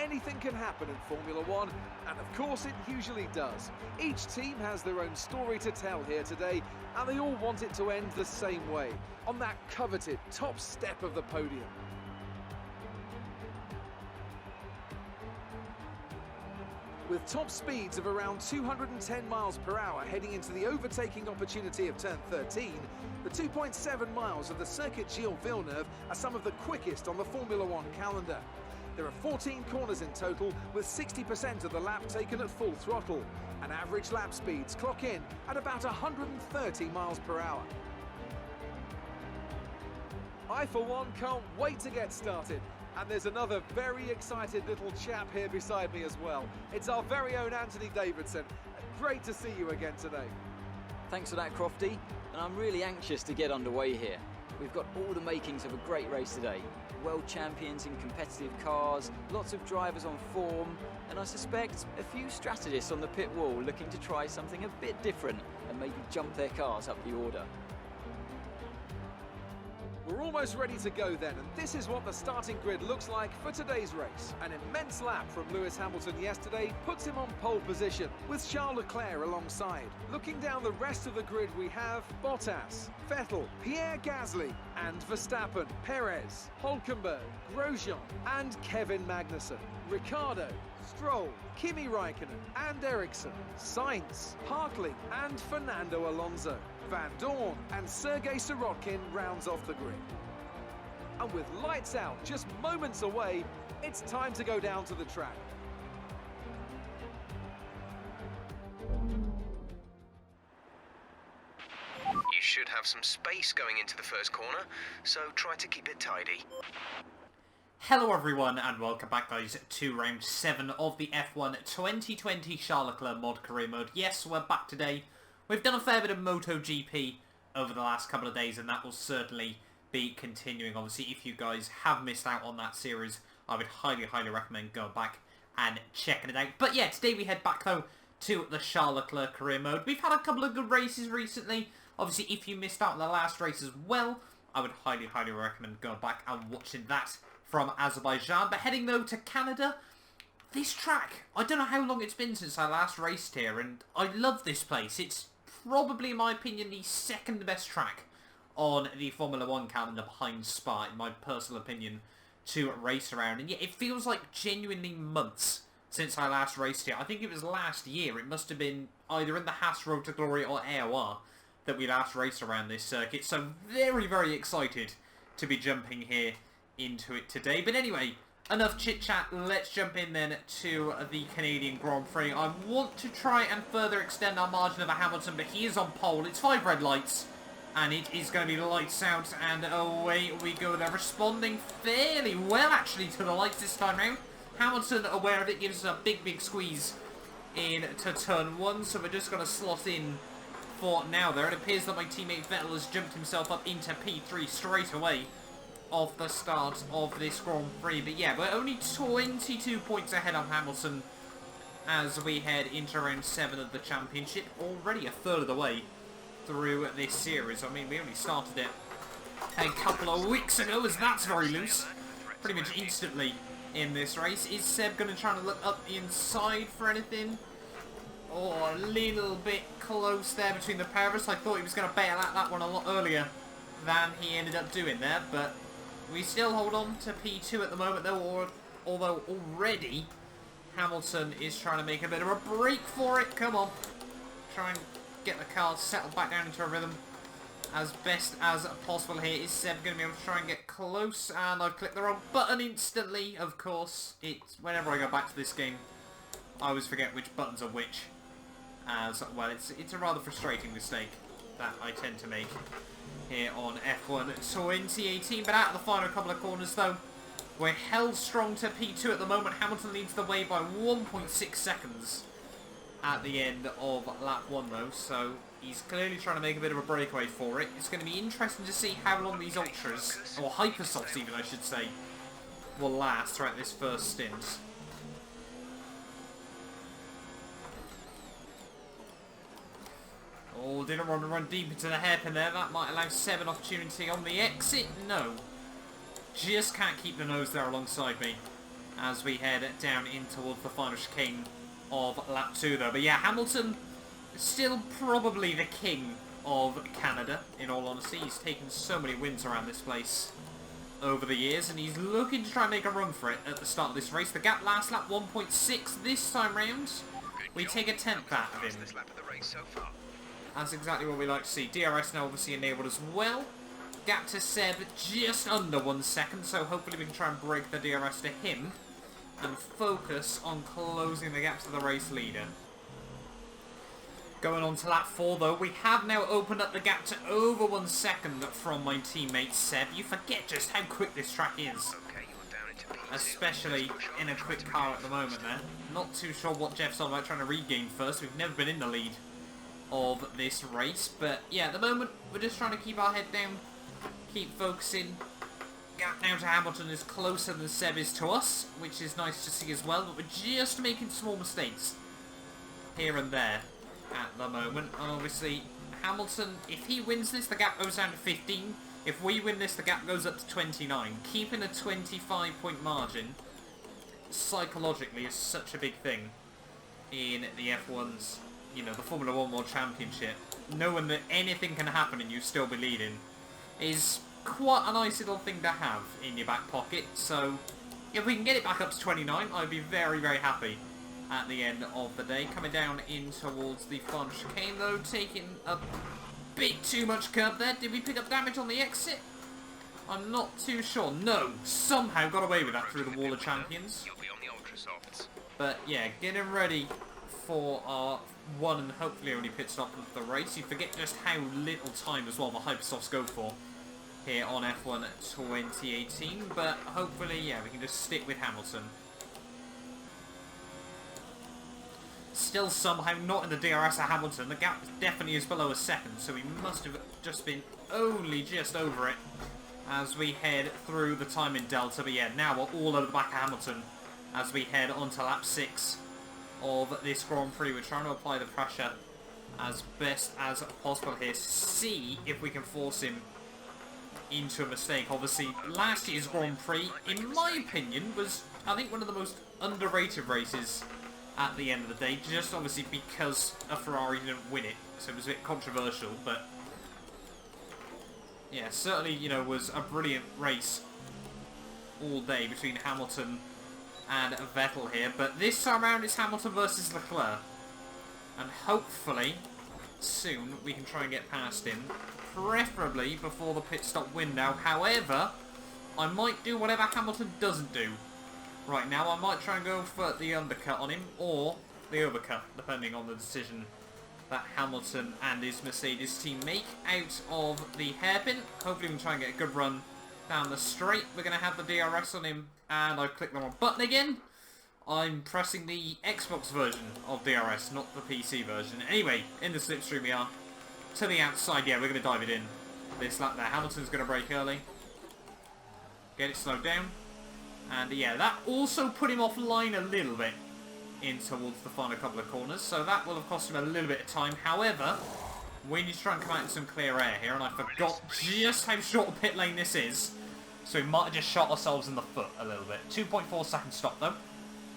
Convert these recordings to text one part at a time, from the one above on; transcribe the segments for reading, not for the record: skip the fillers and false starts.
anything can happen in Formula One, and of course it usually does. Each team has their own story to tell here today, and they all want it to end the same way, on that coveted top step of the podium. With top speeds of around 210 miles per hour heading into the overtaking opportunity of turn 13, the 2.7 miles of the Circuit Gilles Villeneuve are some of the quickest on the Formula One calendar. There are 14 corners in total, with 60% of the lap taken at full throttle, and average lap speeds clock in at about 130 miles per hour. I, for one, can't wait to get started. And there's another very excited little chap here beside me as well. It's our very own Anthony Davidson. Great to see you again today. Thanks for that, Crofty. And I'm really anxious to get underway here. We've got all the makings of a great race today. World champions in competitive cars, lots of drivers on form, and I suspect a few strategists on the pit wall looking to try something a bit different and maybe jump their cars up the order. We're almost ready to go then, and this is what the starting grid looks like for today's race. An immense lap from Lewis Hamilton yesterday puts him on pole position, with Charles Leclerc alongside. Looking down the rest of the grid, we have Bottas, Vettel, Pierre Gasly, and Verstappen, Perez, Hülkenberg, Grosjean, and Kevin Magnussen. Ricciardo, Stroll, Kimi Raikkonen and Ericsson, Sainz, Hartley and Fernando Alonso. Van Dorn and Sergei Sirotkin rounds off the grid. And with lights out just moments away, it's time to go down to the track. You should have some space going into the first corner, so try to keep it tidy. Hello everyone and welcome back guys to round 7 of the F1 2020 Charles Leclerc mod career mode. Yes, we're back today. We've done a fair bit of MotoGP over the last couple of days and that will certainly be continuing. Obviously, if you guys have missed out on that series, I would highly recommend going back and checking it out. But yeah, today we head back though to the Charles Leclerc career mode. We've had a couple of good races recently. Obviously, if you missed out on the last race as well, I would highly recommend going back and watching that from Azerbaijan. But heading though to Canada, this track, I don't know how long it's been since I last raced here, and I love this place. It's probably, in my opinion, the second best track on the Formula 1 calendar behind Spa, in my personal opinion, to race around. And yet it feels like genuinely months since I last raced here. I think it was last year. It must have been either in the Haas Road to Glory or AOR that we last raced around this circuit. So very excited to be jumping here into it today. But anyway, enough chit-chat, let's jump in then to the Canadian Grand Prix. I want to try and further extend our margin of Hamilton, but he is on pole. It's 5 red lights, and it is going to be lights out, and away we go. They're responding fairly well, actually, to the lights this time round. Hamilton, aware of it, gives us a big squeeze into turn 1, so we're just going to slot in for now there. It appears that my teammate Vettel has jumped himself up into P3 straight away off the start of this Grand Prix. But yeah, we're only 22 points ahead of Hamilton as we head into round 7 of the championship. Already a third of the way through this series. I mean, we only started it a couple of weeks ago, as that's very loose. Pretty much instantly in this race. Is Seb going to try and look up the inside for anything? Oh, a little bit close there between the pair of us. I thought he was going to bail out that one a lot earlier than he ended up doing there, but we still hold on to P2 at the moment though, although already Hamilton is trying to make a bit of a break for it. Come on. Try and get the car settled back down into a rhythm as best as possible here. Is Seb going to be able to try and get close? And I've clicked the wrong button instantly, of course. It's whenever I go back to this game, I always forget which buttons are which. As well, it's a rather frustrating mistake that I tend to make here on F1 2018. But out of the final couple of corners though, we're held strong to P2 at the moment. Hamilton leads the way by 1.6 seconds at the end of lap 1 though, so he's clearly trying to make a bit of a breakaway for it. It's going to be interesting to see how long these ultras, or hypersofts even I should say, will last throughout this first stint. Oh, didn't want to run deep into the hairpin there. That might allow Seb an opportunity on the exit. No. Just can't keep the nose there alongside me. as we head down in towards the final chicane of lap 2 though. But yeah, Hamilton still probably the king of Canada, in all honesty. He's taken so many wins around this place over the years, and he's looking to try and make a run for it at the start of this race. The gap last lap 1.6 this time round. We take a 10th out of him. That's exactly what we like to see. DRS now obviously enabled as well. Gap to Seb just under 1 second, so hopefully we can try and break the DRS to him and focus on closing the gap to the race leader. Going on to lap 4 though, we have now opened up the gap to over 1 second from my teammate Seb. You forget just how quick this track is, especially in a quick car at the moment there. Not too sure what Jeff's on about trying to regain first. We've never been in the lead of this race, but yeah, at the moment we're just trying to keep our head down, keep focusing. Gap now to Hamilton is closer than Seb is to us, which is nice to see as well, but we're just making small mistakes here and there at the moment. And obviously Hamilton, if he wins this, the gap goes down to 15. If we win this, the gap goes up to 29. Keeping a 25-point margin psychologically is such a big thing in the F1's, you know, the Formula 1 World Championship. Knowing that anything can happen and you still be leading is quite a nice little thing to have in your back pocket. So if we can get it back up to 29, I'd be very, very happy at the end of the day. Coming down in towards the final chicane though, taking a bit too much curb there. Did we pick up damage on the exit? I'm not too sure. No, somehow got away with that through the Wall of Champions. But yeah, getting ready for our one and hopefully only pit stop of the race. You forget just how little time as well the Hypersofts go for here on F1 2018, but hopefully, yeah, we can just stick with Hamilton. Still somehow not in the DRS of Hamilton. The gap definitely is below a second, so we must have just been only just over it as we head through the time in Delta. But yeah, now we're all over the back of Hamilton as we head onto lap 6 of this Grand Prix. We're trying to apply the pressure as best as possible here. See if we can force him into a mistake. Obviously, last year's Grand Prix, in my opinion, was, I think, one of the most underrated races at the end of the day, just obviously because a Ferrari didn't win it, so it was a bit controversial, but yeah, certainly, you know, was a brilliant race all day between Hamilton and Vettel here. But this time around it's Hamilton versus Leclerc, and hopefully soon we can try and get past him, preferably before the pit stop window. However, I might do whatever Hamilton doesn't do right now. I might try and go for the undercut on him or the overcut, depending on the decision that Hamilton and his Mercedes team make out of the hairpin. Hopefully we can try and get a good run down the straight. We're going to have the DRS on him, and I've clicked the wrong button again. I'm pressing the Xbox version of DRS, not the PC version. Anyway, in the slipstream we are. To the outside, yeah, we're going to dive it in this lap there. Hamilton's going to brake early. Get it slowed down. And yeah, that also put him offline a little bit in towards the final couple of corners. So that will have cost him a little bit of time. However, we need to try and come out in some clear air here. And I forgot just how short a pit lane this is. So we might have just shot ourselves in the foot a little bit. 2.4 second stop though.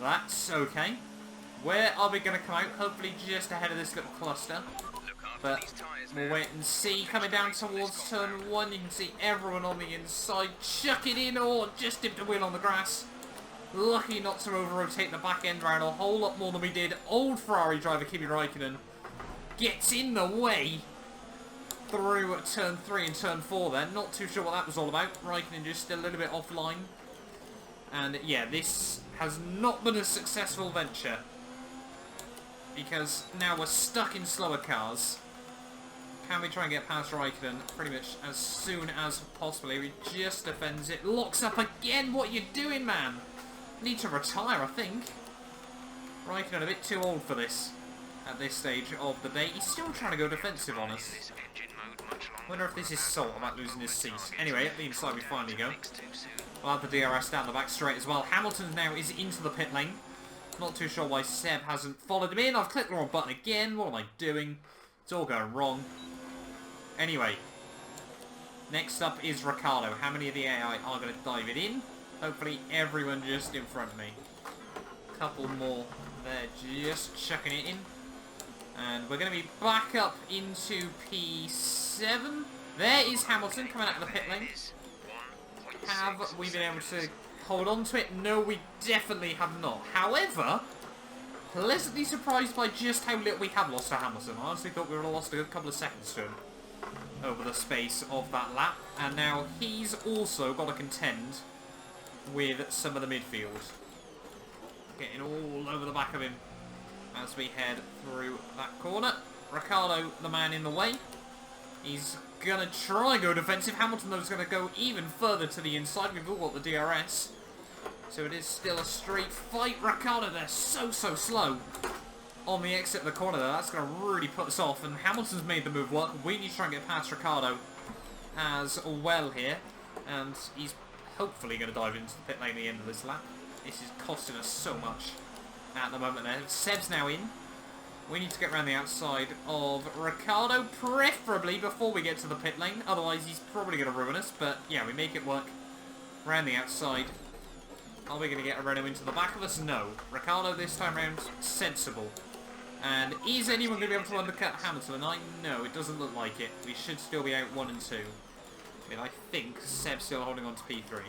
That's okay. Where are we going to come out? Hopefully just ahead of this little cluster. But we'll wait and see. Coming down towards turn 1, you can see everyone on the inside. Chuck it in, or just dipped a wheel on the grass. Lucky not to over-rotate the back end around a whole lot more than we did. Old Ferrari driver Kimi Räikkönen gets in the way through turn 3 and turn 4 there. Not too sure what that was all about. Räikkönen just a little bit offline. And yeah, this has not been a successful venture, because now we're stuck in slower cars. Can we try and get past Räikkönen pretty much as soon as possible? He just defends it. Locks up again. What are you doing, man? Need to retire, I think. Räikkönen a bit too old for this at this stage of the day. He's still trying to go defensive on us. Wonder if this is salt about losing his seat. Anyway, at the inside we finally go. We'll have the DRS down the back straight as well. Hamilton now is into the pit lane. Not too sure why Seb hasn't followed him in. I've clicked the wrong button again. What am I doing? It's all going wrong. Anyway, next up is Ricardo. How many of the AI are going to dive it in? Hopefully everyone just in front of me. Couple more. They're just chucking it in. And we're going to be back up into P7. There is Hamilton coming out of the pit lane. Have we been able to hold on to it? No, we definitely have not. However, pleasantly surprised by just how little we have lost to Hamilton. I honestly thought we would have lost a good couple of seconds to him over the space of that lap. And now he's also got to contend with some of the midfield. Getting all over the back of him as we head through that corner. Ricciardo, the man in the way. He's going to try and go defensive. Hamilton, though, is going to go even further to the inside. We've all got the DRS. So it is still a straight fight. Ricciardo, they're so slow on the exit of the corner there. That's going to really put us off. And Hamilton's made the move work. We need to try and get past Ricciardo as well here. And he's hopefully going to dive into the pit lane at the end of this lap. This is costing us so much at the moment there. Seb's now in. We need to get around the outside of Ricciardo, preferably before we get to the pit lane. Otherwise, he's probably going to ruin us. But, yeah, we make it work around the outside. Are we going to get a Renault into the back of us? No. Ricciardo this time round, sensible. And is anyone going to be able to undercut Hamilton? No, it doesn't look like it. We should still be out 1 and 2. I mean, I think Seb's still holding on to P3.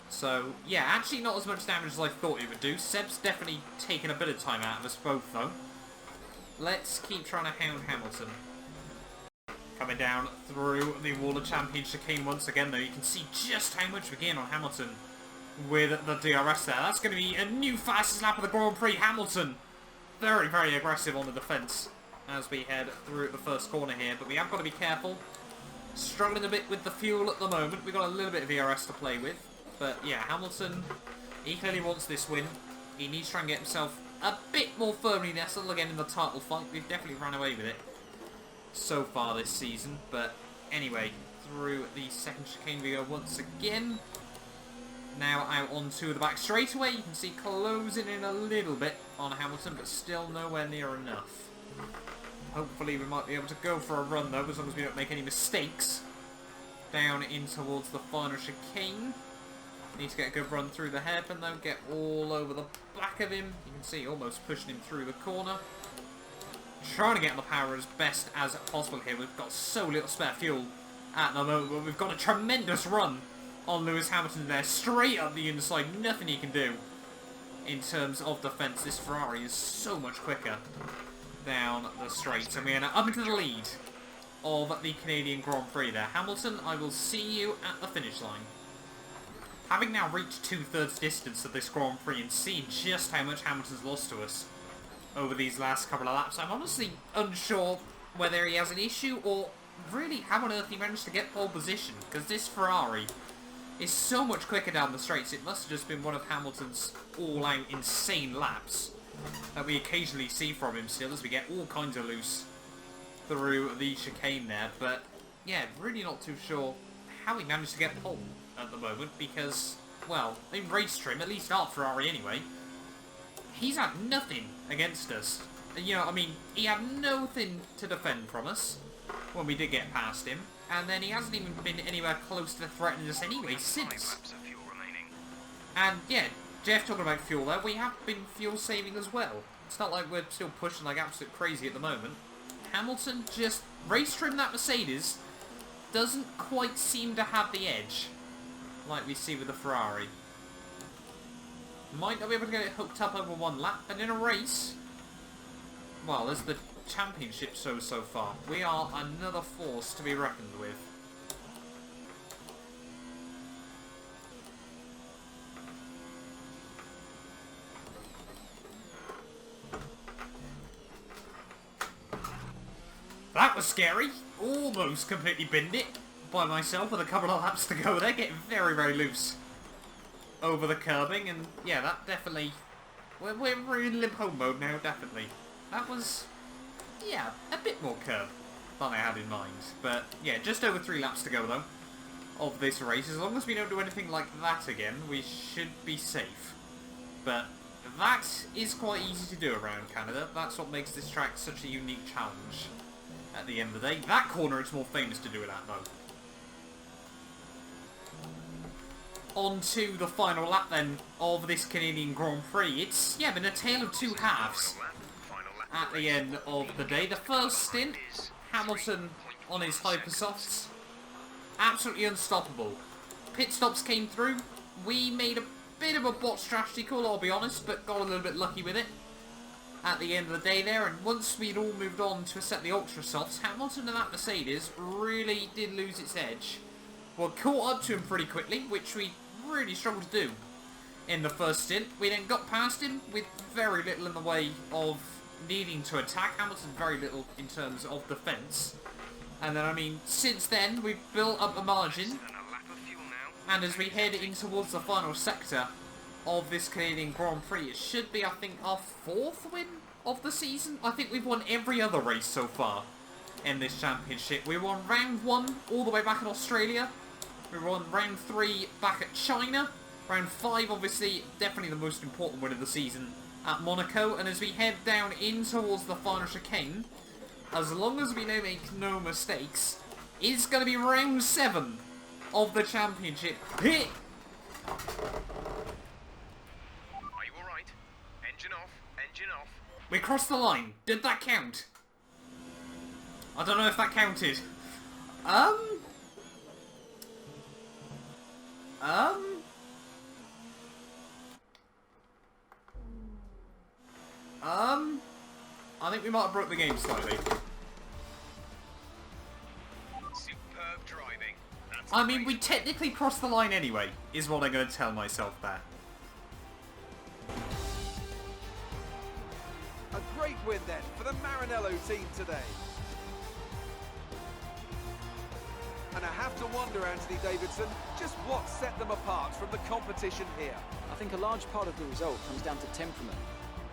So, yeah, actually not as much damage as I thought it would do. Seb's definitely taken a bit of time out of us both, though. Let's keep trying to hound Hamilton. Coming down through the Wall of Champions chicane once again, though. You can see just how much we gain on Hamilton with the DRS there. That's going to be a new fastest lap of the Grand Prix. Hamilton, very aggressive on the defence as we head through the first corner here. But we have got to be careful. Struggling a bit with the fuel at the moment. We've got a little bit of DRS to play with. But yeah, Hamilton, he clearly wants this win. He needs to try and get himself a bit more firmly nestled again in the title fight. We've definitely run away with it so far this season. But anyway, through the second chicane we go once again. Now out onto the back straightaway. You can see closing in a little bit on Hamilton, but still nowhere near enough. Hopefully we might be able to go for a run though, as long as we don't make any mistakes. Down in towards the final chicane. Need to get a good run through the hairpin though, get all over the back of him. You can see almost pushing him through the corner. Trying to get the power as best as possible here. We've got so little spare fuel at the moment, but we've got a tremendous run on Lewis Hamilton there. Straight up the inside, nothing he can do in terms of defence. This Ferrari is so much quicker down the straight. And we are now up into the lead of the Canadian Grand Prix there. Hamilton, I will see you at the finish line. Having now reached 2/3 distance of this Grand Prix and seen just how much Hamilton's lost to us over these last couple of laps, I'm honestly unsure whether he has an issue or really how on earth he managed to get pole position, because this Ferrari is so much quicker down the straights. It must have just been one of Hamilton's all-out insane laps that we occasionally see from him still as we get all kinds of loose through the chicane there. But yeah, really not too sure how he managed to get pole at the moment, because, well, in race trim, at least our Ferrari anyway, he's had nothing against us. You know, I mean, he had nothing to defend from us when we did get past him, and then he hasn't even been anywhere close to threatening us anyway since. And yeah, Jeff talking about fuel there, we have been fuel saving as well. It's not like we're still pushing like absolute crazy at the moment. Hamilton just race trim that Mercedes doesn't quite seem to have the edge like we see with the Ferrari. Might not be able to get it hooked up over one lap, and in a race, well, as the championship so far, we are another force to be reckoned with. That was scary. Almost completely binned it by myself with a couple of laps to go there, getting very loose over the curbing, and yeah, that definitely, we're in limp home mode now, definitely. That was, yeah, a bit more curb than I had in mind, but yeah, just over 3 laps to go though of this race. As long as we don't do anything like that again, we should be safe. But that is quite easy to do around Canada. That's what makes this track such a unique challenge at the end of the day. That corner it's more famous to do it at though. on to the final lap then of this Canadian Grand Prix. It's, yeah, been a tale of two halves at the end of the day. The first stint, Hamilton on his hypersofts, absolutely unstoppable. Pit stops came through. We made a bit of a bot strategy call, I'll be honest, but got a little bit lucky with it at the end of the day there. And once we'd all moved on to a set of the ultra softs, Hamilton and that Mercedes really did lose its edge. Well, caught up to him pretty quickly, which we really struggled to do in the first stint. We then got past him with very little in the way of needing to attack. Hamilton very little in terms of defence. And then, I mean, since then, we've built up a margin. And as we head in towards the final sector of this Canadian Grand Prix, it should be, I think, our 4th win of the season. I think we've won every other race so far in this championship. We won round 1 all the way back in Australia. We won round 3 back at China. Round 5, obviously, definitely the most important win of the season at Monaco. And as we head down in towards the final chicane, as long as we make no mistakes, is going to be round 7 of the championship. Hit! Are you alright? Engine off, engine off. We crossed the line. Did that count? I don't know if that counted. I think we might have broke the game slightly. Superb driving. That's I mean, we technically crossed the line anyway, is what I'm going to tell myself there. A great win then for the Maranello team today. And I have to wonder, Anthony Davidson, just what set them apart from the competition here. I think a large part of the result comes down to temperament.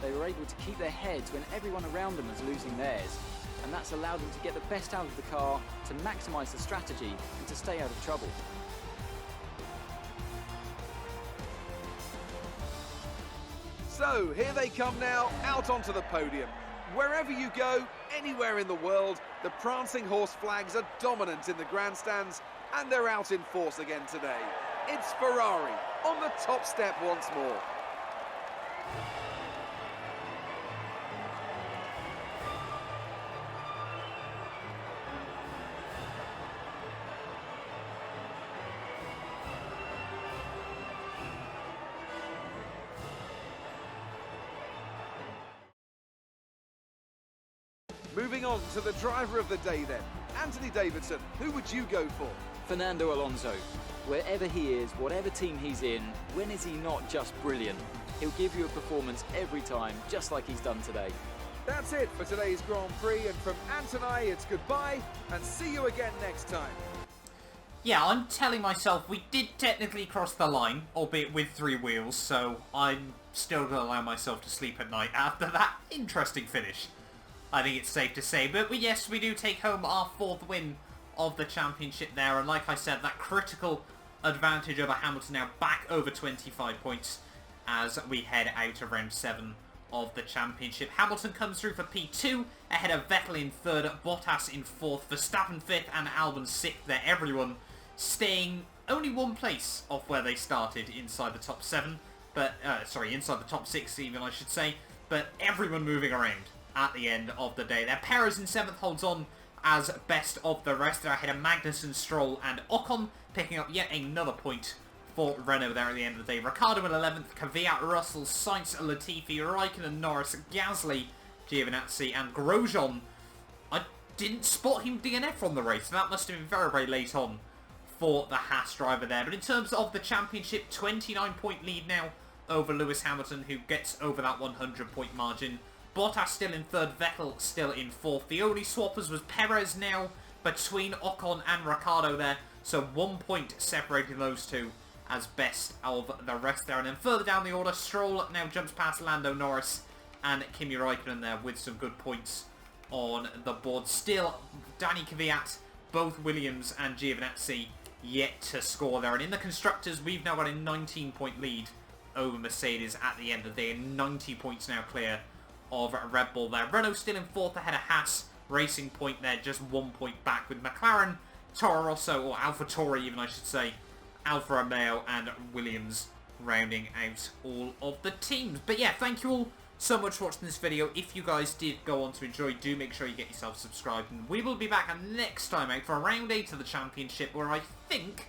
They were able to keep their heads when everyone around them was losing theirs, and that's allowed them to get the best out of the car, to maximise the strategy, and to stay out of trouble. So, here they come now, out onto the podium. Wherever you go, anywhere in the world, the prancing horse flags are dominant in the grandstands, and they're out in force again today. It's Ferrari on the top step once more. Moving on to the driver of the day then. Anthony Davidson, who would you go for? Fernando Alonso. Wherever he is, whatever team he's in, when is he not just brilliant? He'll give you a performance every time, just like he's done today. That's it for today's Grand Prix, and from Ant and I, it's goodbye, and see you again next time. Yeah, I'm telling myself we did technically cross the line, albeit with 3 wheels, so I'm still going to allow myself to sleep at night after that interesting finish, I think it's safe to say. But yes, we do take home our 4th win of the championship there, and like I said, that critical advantage over Hamilton now back over 25 points as we head out of round 7 of the championship. Hamilton comes through for P2 ahead of Vettel in 3rd, Bottas in 4th, Verstappen 5th and Albon 6th there. Everyone staying only 1 place off where they started inside the top 7, but inside the top 6 even, I should say, but everyone moving around at the end of the day there. Perez in 7th holds on as best of the rest there ahead of Magnussen, Stroll and Ocon, picking up yet another point for Renault there at the end of the day. Ricciardo in 11th, Kvyat, Russell, Sainz, Latifi, Raikkonen, Norris, Gasly, Giovinazzi and Grosjean. I didn't spot him DNF on the race, so that must have been very, very late on for the Haas driver there. But in terms of the championship, 29-point lead now over Lewis Hamilton, who gets over that 100-point margin. Bottas still in 3rd, Vettel still in 4th. The only swappers was Perez now between Ocon and Ricciardo there, so 1 point separating those two as best of the rest there. And then further down the order, Stroll now jumps past Lando Norris and Kimi Raikkonen there with some good points on the board. Still, Danny Kvyat, both Williams and Giovinazzi yet to score there. And in the Constructors, we've now got a 19-point lead over Mercedes at the end of the day, and 90 points now clear of Red Bull there. Renault still in 4th ahead of Haas, Racing Point there just 1 point back with McLaren, Toro Rosso, or AlphaTauri even I should say, Alfa Romeo and Williams rounding out all of the teams. But yeah, thank you all so much for watching this video. If you guys did go on to enjoy, do make sure you get yourself subscribed. And we will be back next time out for round 8 of the championship, where I think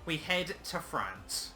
we head to France.